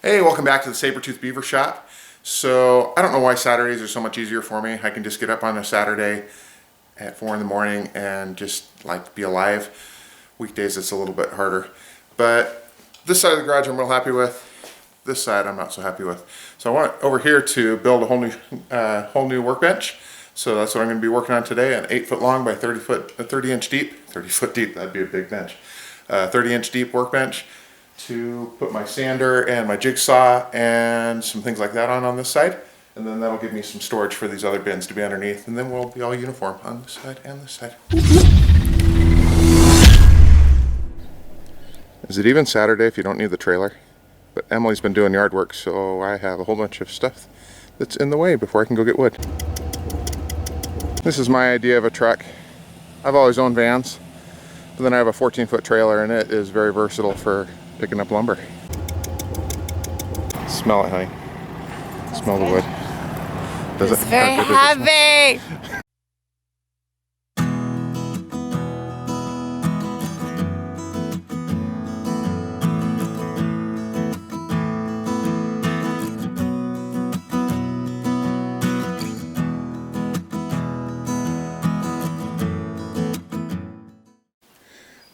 Hey, welcome back to the Saber-Tooth Beaver Shop. So I don't know why Saturdays are so much easier for me. I can just get up on a Saturday at 4 in the morning and just like be alive. Weekdays it's a little bit harder. But this side of the garage I'm real happy with. This side I'm not so happy with. So I want over here to build a whole new workbench. So that's what I'm going to be working on today. An 8 foot long by 30 inch deep. 30 foot deep, that'd be a big bench. 30 inch deep workbench to put my sander and my jigsaw and some things like that on this side, and then that'll give me some storage for these other bins to be underneath, and then we'll be all uniform on this side and this side. Is it even Saturday if you don't need the trailer? But Emily's been doing yard work, so I have a whole bunch of stuff that's in the way before I can go get wood. This is my idea of a truck. I've always owned vans, but then I have a 14-foot trailer and it is very versatile for picking up lumber. Smell it, honey. Smell the wood. Does it? It's very heavy.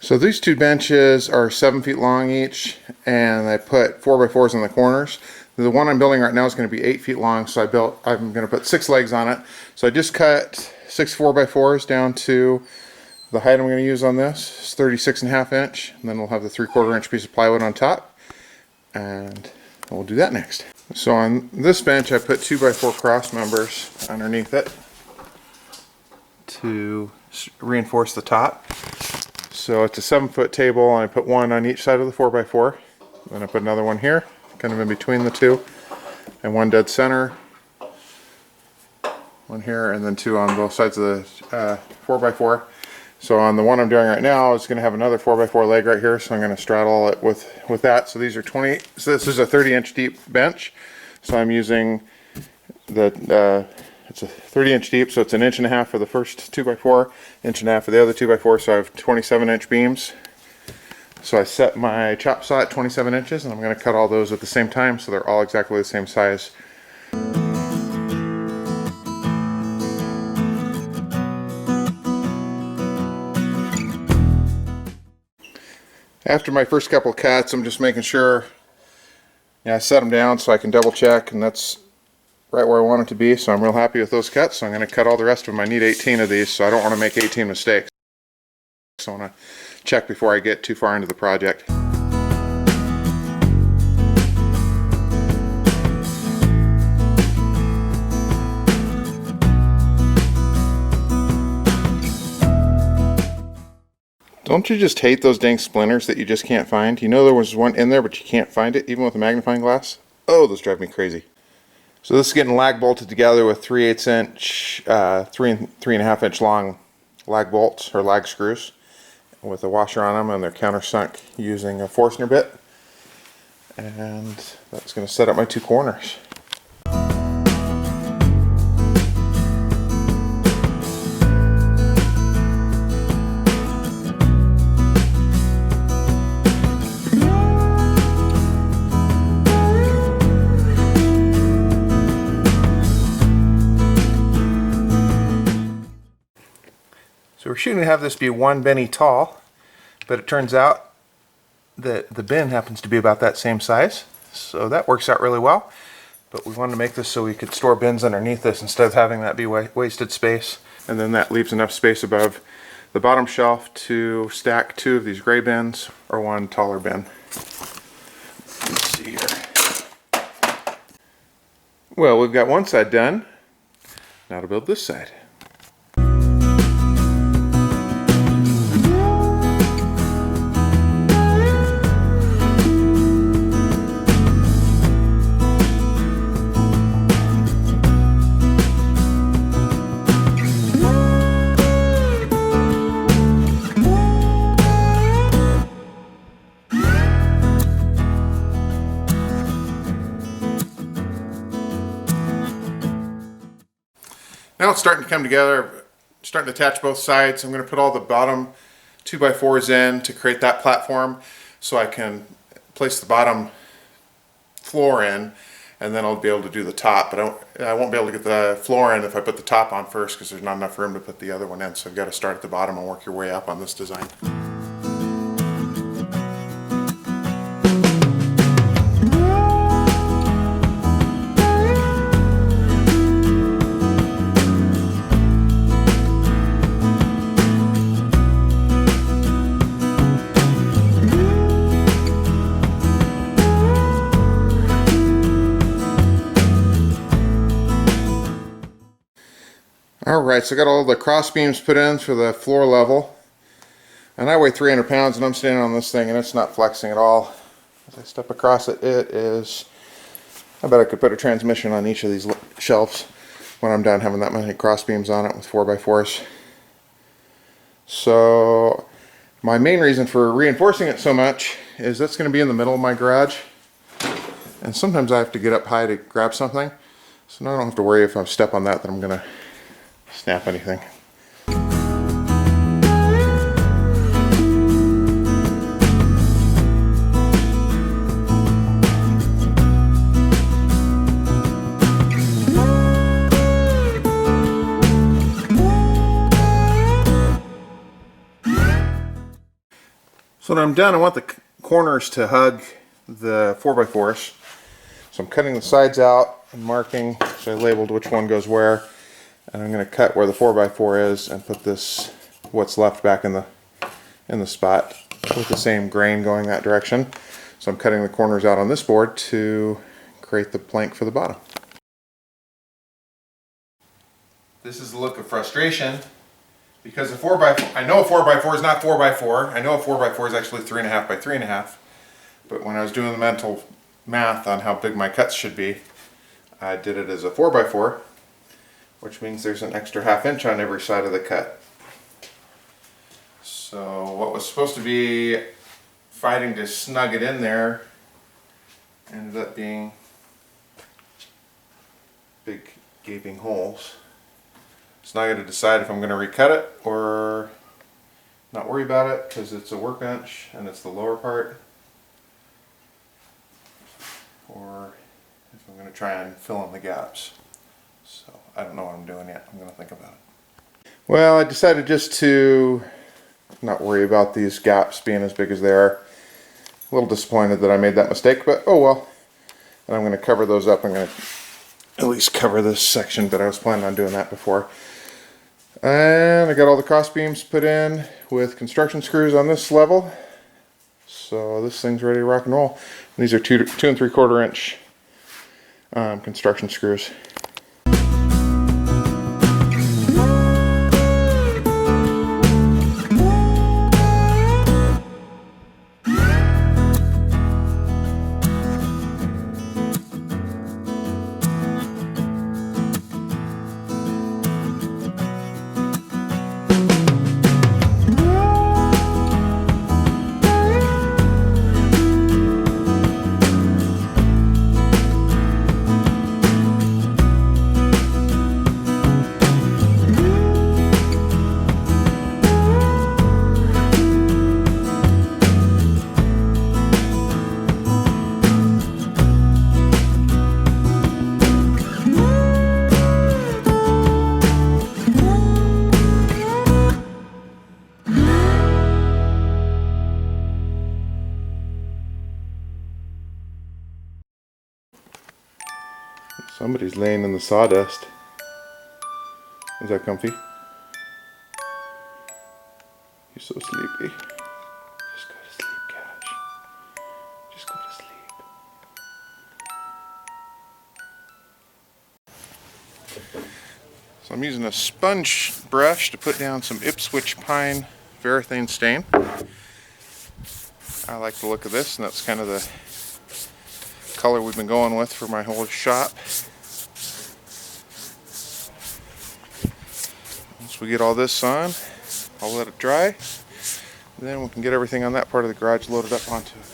So these two benches are 7 feet long each, and I put 4x4s in the corners. The one I'm building right now is going to be 8 feet long, so I'm going to put 6 legs on it. So I just cut 6 4x4s down to the height I'm going to use on this. It's 36.5 inch, and then we'll have the 3/4 inch piece of plywood on top, and we'll do that next. So on this bench I put 2x4 cross members underneath it to reinforce the top. So it's a 7-foot table, and I put one on each side of the 4x4. Then I put another one here, kind of in between the two, and one dead center, one here, and then two on both sides of the 4x4. So on the one I'm doing right now, it's going to have another 4x4 leg right here, so I'm going to straddle it with that. So these are 20. So this is a 30-inch deep bench. So I'm using the it's a 30-inch deep, so it's 1.5 inches for the first 2x4, 1.5 inches for the other 2x4, so I have 27-inch beams. So I set my chop saw at 27 inches, and I'm going to cut all those at the same time, so they're all exactly the same size. After my first couple cuts, I'm just making sure I set them down so I can double check, and that's right where I want it to be, so I'm real happy with those cuts. So I'm going to cut all the rest of them. I need 18 of these, so I don't want to make 18 mistakes. So I want to check before I get too far into the project. Don't you just hate those dang splinters that you just can't find? You know there was one in there, but you can't find it, even with a magnifying glass? Oh, those drive me crazy. So this is getting lag bolted together with 3/8 inch, 3.5 inch long lag bolts, or lag screws, with a washer on them, and they're countersunk using a Forstner bit. And that's going to set up my two corners. So we're shooting to have this be 1 benny tall, but it turns out that the bin happens to be about that same size, so that works out really well. But we wanted to make this so we could store bins underneath this instead of having that be wasted space. And then that leaves enough space above the bottom shelf to stack 2 of these gray bins, or 1 taller bin. Let's see here. Well, we've got one side done. Now to build this side. Now it's starting to come together, starting to attach both sides. I'm going to put all the bottom 2x4s in to create that platform so I can place the bottom floor in, and then I'll be able to do the top. But I won't be able to get the floor in if I put the top on first, because there's not enough room to put the other one in. So I've got to start at the bottom and work your way up on this design. Alright, so I got all the cross beams put in for the floor level, and I weigh 300 pounds and I'm standing on this thing and it's not flexing at all. As I step across it, it is, I bet I could put a transmission on each of these shelves when I'm done having that many cross beams on it with 4x4s. So my main reason for reinforcing it so much is that's going to be in the middle of my garage, and sometimes I have to get up high to grab something, so now I don't have to worry if I step on that I'm going to snap anything. So when I'm done, I want the corners to hug the 4x4s. So I'm cutting the sides out and marking, so I labeled which one goes where. And I'm going to cut where the 4x4 is and put this, what's left, back in the spot with the same grain going that direction. So I'm cutting the corners out on this board to create the plank for the bottom. This is the look of frustration, because a 4x4, I know a 4x4 is not 4x4. I know a 4x4 is actually 3.5 by 3.5. But when I was doing the mental math on how big my cuts should be, I did it as a 4x4. Which means there's an extra ½ inch on every side of the cut. So what was supposed to be fighting to snug it in there ended up being big gaping holes. So now I got to decide if I'm going to recut it or not worry about it, because it's a workbench and it's the lower part, or if I'm going to try and fill in the gaps. So I don't know what I'm doing yet. I'm going to think about it. Well, I decided just to not worry about these gaps being as big as they are. A little disappointed that I made that mistake, but oh well. And I'm going to cover those up. I'm going to at least cover this section, but I was planning on doing that before. And I got all the cross beams put in with construction screws on this level. So this thing's ready to rock and roll. And these are 2 3/4 inch construction screws. Somebody's laying in the sawdust. Is that comfy? You're so sleepy. Just go to sleep, Cash. Just go to sleep. So I'm using a sponge brush to put down some Ipswich pine varathane stain. I like the look of this, and that's kind of the color we've been going with for my whole shop. Once we get all this on, I'll let it dry, and then we can get everything on that part of the garage loaded up onto it.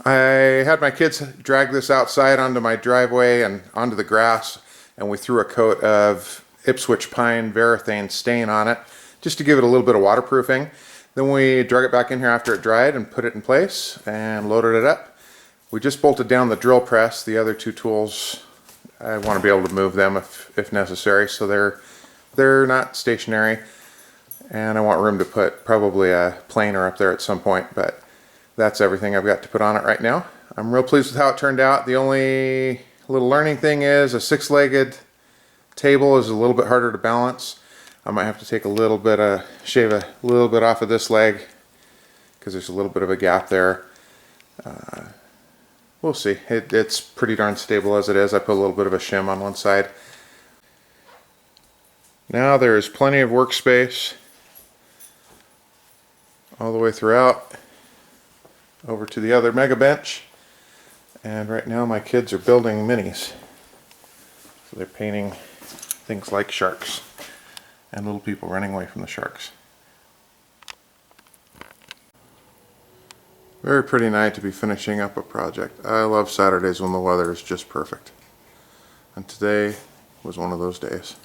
I had my kids drag this outside onto my driveway and onto the grass, and we threw a coat of Ipswich pine varathane stain on it just to give it a little bit of waterproofing. Then we drug it back in here after it dried and put it in place and loaded it up. We just bolted down the drill press. The other two tools, I want to be able to move them if necessary, so they're not stationary. And I want room to put probably a planer up there at some point, but that's everything I've got to put on it right now. I'm real pleased with how it turned out. The only little learning thing is a 6-legged table is a little bit harder to balance. I might have to take shave a little bit off of this leg because there's a little bit of a gap there. We'll see. It's pretty darn stable as it is. I put a little bit of a shim on one side. Now there's plenty of workspace all the way throughout over to the other mega bench. And right now my kids are building minis. So they're painting things like sharks and little people running away from the sharks. Very pretty night to be finishing up a project. I love Saturdays when the weather is just perfect. And today was one of those days.